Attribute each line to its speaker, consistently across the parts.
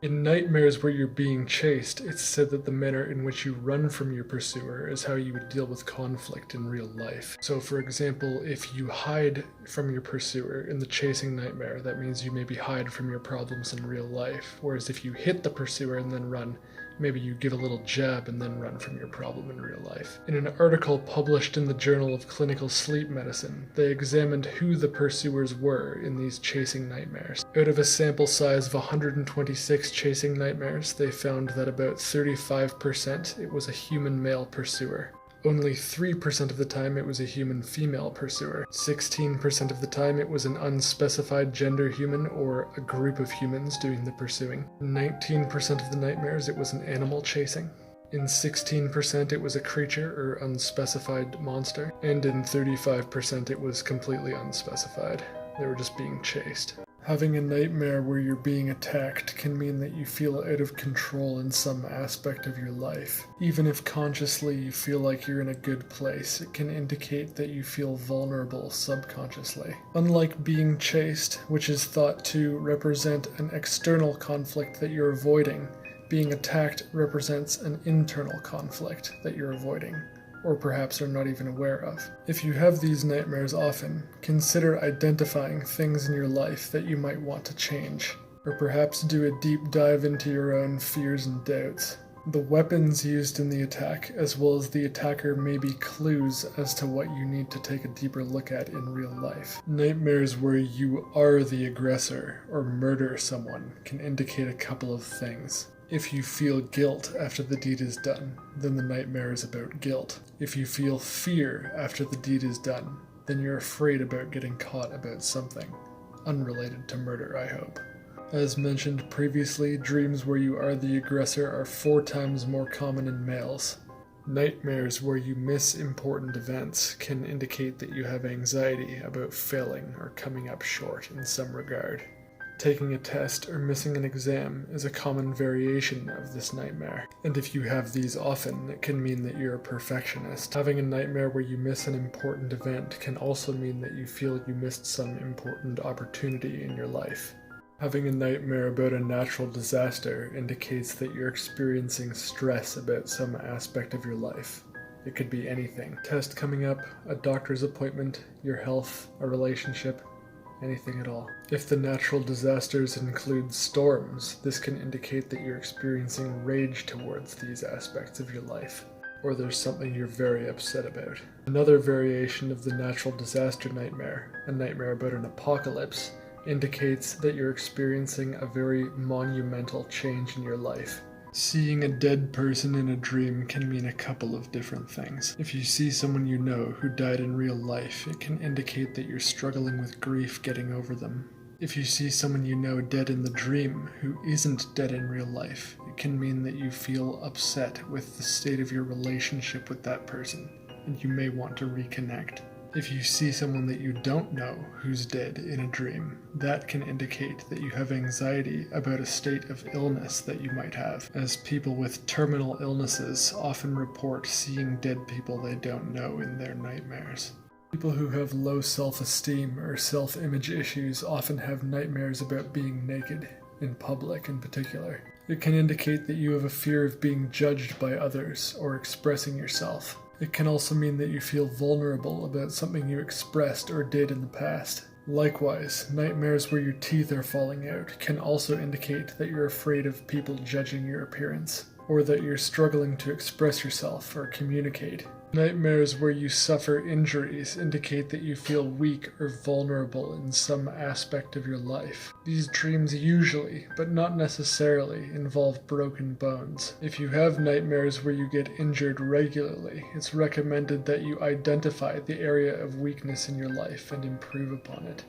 Speaker 1: In nightmares where you're being chased, it's said that the manner in which you run from your pursuer is how you would deal with conflict in real life. So, for example, if you hide from your pursuer in the chasing nightmare, that means you maybe hide from your problems in real life. Whereas if you hit the pursuer and then run, maybe you give a little jab and then run from your problem in real life. In an article published in the Journal of Clinical Sleep Medicine, they examined who the pursuers were in these chasing nightmares. Out of a sample size of 126 chasing nightmares, they found that about 35% it was a human male pursuer. Only 3% of the time it was a human female pursuer. 16% of the time it was an unspecified gender human or a group of humans doing the pursuing. 19% of the nightmares it was an animal chasing. In 16% it was a creature or unspecified monster. And in 35% it was completely unspecified. They were just being chased. Having a nightmare where you're being attacked can mean that you feel out of control in some aspect of your life. Even if consciously you feel like you're in a good place, it can indicate that you feel vulnerable subconsciously. Unlike being chased, which is thought to represent an external conflict that you're avoiding, being attacked represents an internal conflict that you're avoiding, or perhaps are not even aware of. If you have these nightmares often, consider identifying things in your life that you might want to change, or perhaps do a deep dive into your own fears and doubts. The weapons used in the attack, as well as the attacker, may be clues as to what you need to take a deeper look at in real life. Nightmares where you are the aggressor or murder someone can indicate a couple of things. If you feel guilt after the deed is done, then the nightmare is about guilt. If you feel fear after the deed is done, then you're afraid about getting caught about something. Unrelated to murder, I hope. As mentioned previously, dreams where you are the aggressor are 4 times more common in males. Nightmares where you miss important events can indicate that you have anxiety about failing or coming up short in some regard. Taking a test or missing an exam is a common variation of this nightmare, and if you have these often, it can mean that you're a perfectionist. Having a nightmare where you miss an important event can also mean that you feel you missed some important opportunity in your life. Having a nightmare about a natural disaster indicates that you're experiencing stress about some aspect of your life. It could be anything. A test coming up, a doctor's appointment, your health, a relationship, anything at all. If the natural disasters include storms, this can indicate that you're experiencing rage towards these aspects of your life, or there's something you're very upset about. Another variation of the natural disaster nightmare, a nightmare about an apocalypse, indicates that you're experiencing a very monumental change in your life. Seeing a dead person in a dream can mean a couple of different things. If you see someone you know who died in real life, it can indicate that you're struggling with grief getting over them. If you see someone you know dead in the dream who isn't dead in real life, it can mean that you feel upset with the state of your relationship with that person, and you may want to reconnect. If you see someone that you don't know who's dead in a dream, that can indicate that you have anxiety about a state of illness that you might have, as people with terminal illnesses often report seeing dead people they don't know in their nightmares. People who have low self-esteem or self-image issues often have nightmares about being naked, in public in particular. It can indicate that you have a fear of being judged by others or expressing yourself. It can also mean that you feel vulnerable about something you expressed or did in the past. Likewise, nightmares where your teeth are falling out can also indicate that you're afraid of people judging your appearance, or that you're struggling to express yourself or communicate. Nightmares where you suffer injuries indicate that you feel weak or vulnerable in some aspect of your life. These dreams usually, but not necessarily, involve broken bones. If you have nightmares where you get injured regularly, it's recommended that you identify the area of weakness in your life and improve upon it.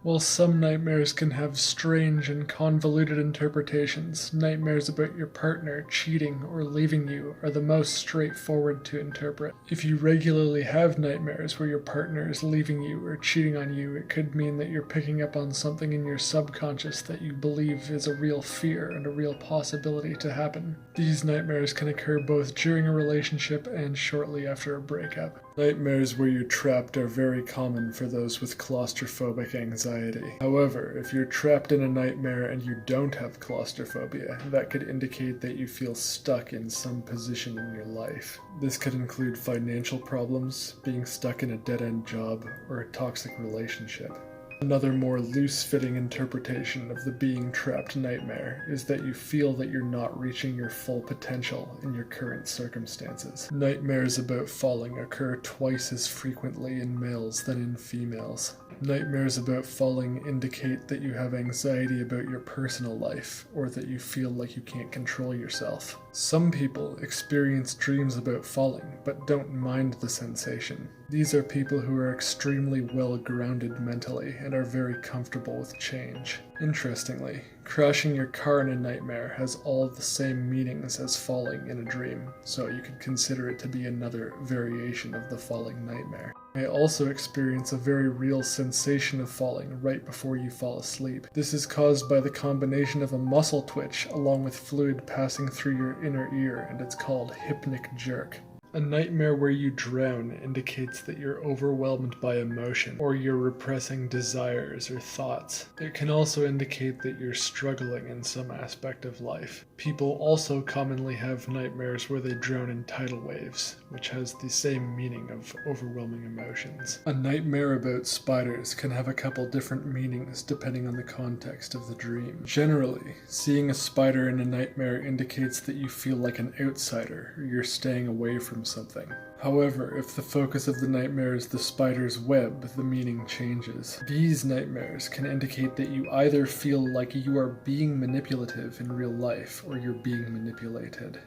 Speaker 1: While some nightmares can have strange and convoluted interpretations, nightmares about your partner cheating or leaving you are the most straightforward to interpret. If you regularly have nightmares where your partner is leaving you or cheating on you, it could mean that you're picking up on something in your subconscious that you believe is a real fear and a real possibility to happen. These nightmares can occur both during a relationship and shortly after a breakup. Nightmares where you're trapped are very common for those with claustrophobic anxiety. However, if you're trapped in a nightmare and you don't have claustrophobia, that could indicate that you feel stuck in some position in your life. This could include financial problems, being stuck in a dead-end job, or a toxic relationship. Another more loose-fitting interpretation of the being trapped nightmare is that you feel that you're not reaching your full potential in your current circumstances. Nightmares about falling occur twice as frequently in males than in females. Nightmares about falling indicate that you have anxiety about your personal life, or that you feel like you can't control yourself. Some people experience dreams about falling, but don't mind the sensation. These are people who are extremely well grounded mentally and are very comfortable with change. Interestingly, crashing your car in a nightmare has all the same meanings as falling in a dream, so you could consider it to be another variation of the falling nightmare. You may also experience a very real sensation of falling right before you fall asleep. This is caused by the combination of a muscle twitch along with fluid passing through your inner ear, and it's called hypnic jerk. A nightmare where you drown indicates that you're overwhelmed by emotion, or you're repressing desires or thoughts. It can also indicate that you're struggling in some aspect of life. People also commonly have nightmares where they drown in tidal waves, which has the same meaning of overwhelming emotions. A nightmare about spiders can have a couple different meanings depending on the context of the dream. Generally, seeing a spider in a nightmare indicates that you feel like an outsider, or you're staying away from something. However, if the focus of the nightmare is the spider's web, the meaning changes. These nightmares can indicate that you either feel like you are being manipulative in real life, or you're being manipulated.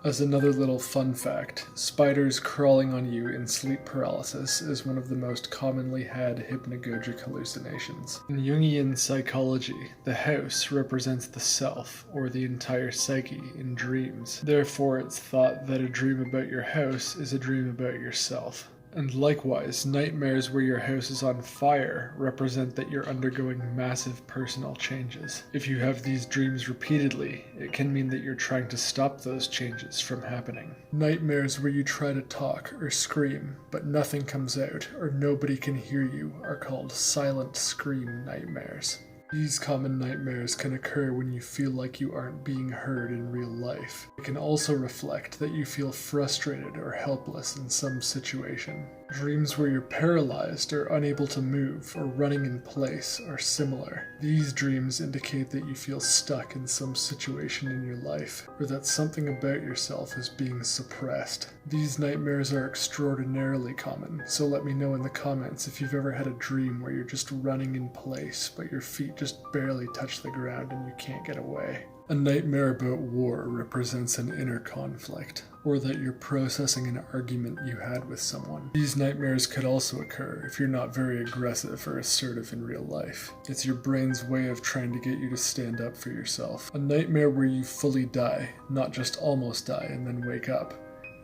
Speaker 1: As another little fun fact, spiders crawling on you in sleep paralysis is one of the most commonly had hypnagogic hallucinations. In Jungian psychology, the house represents the self, or the entire psyche, in dreams. Therefore, it's thought that a dream about your house is a dream about yourself. And likewise, nightmares where your house is on fire represent that you're undergoing massive personal changes. If you have these dreams repeatedly, it can mean that you're trying to stop those changes from happening. Nightmares where you try to talk or scream, but nothing comes out or nobody can hear you are called silent scream nightmares. These common nightmares can occur when you feel like you aren't being heard in real life. It can also reflect that you feel frustrated or helpless in some situation. Dreams where you're paralyzed or unable to move or running in place are similar. These dreams indicate that you feel stuck in some situation in your life, or that something about yourself is being suppressed. These nightmares are extraordinarily common, so let me know in the comments if you've ever had a dream where you're just running in place, but your feet just barely touch the ground and you can't get away. A nightmare about war represents an inner conflict, or that you're processing an argument you had with someone. These nightmares could also occur if you're not very aggressive or assertive in real life. It's your brain's way of trying to get you to stand up for yourself. A nightmare where you fully die, not just almost die and then wake up,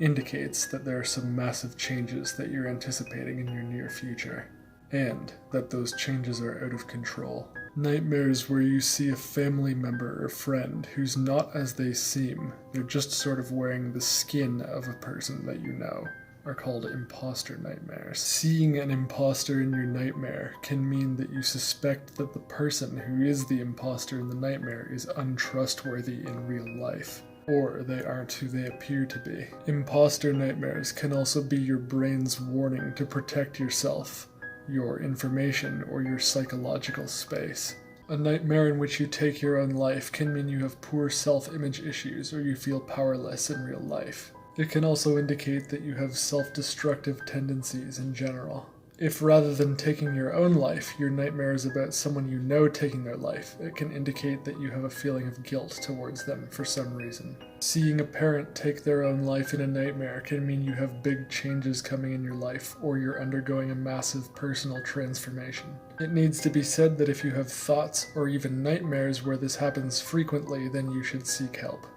Speaker 1: indicates that there are some massive changes that you're anticipating in your near future, and that those changes are out of control. Nightmares where you see a family member or friend who's not as they seem, they're just sort of wearing the skin of a person that you know, are called impostor nightmares. Seeing an impostor in your nightmare can mean that you suspect that the person who is the impostor in the nightmare is untrustworthy in real life, or they aren't who they appear to be. Impostor nightmares can also be your brain's warning to protect yourself, your information, or your psychological space. A nightmare in which you take your own life can mean you have poor self-image issues or you feel powerless in real life. It can also indicate that you have self-destructive tendencies in general. If rather than taking your own life, your nightmare is about someone you know taking their life, it can indicate that you have a feeling of guilt towards them for some reason. Seeing a parent take their own life in a nightmare can mean you have big changes coming in your life, or you're undergoing a massive personal transformation. It needs to be said that if you have thoughts or even nightmares where this happens frequently, then you should seek help.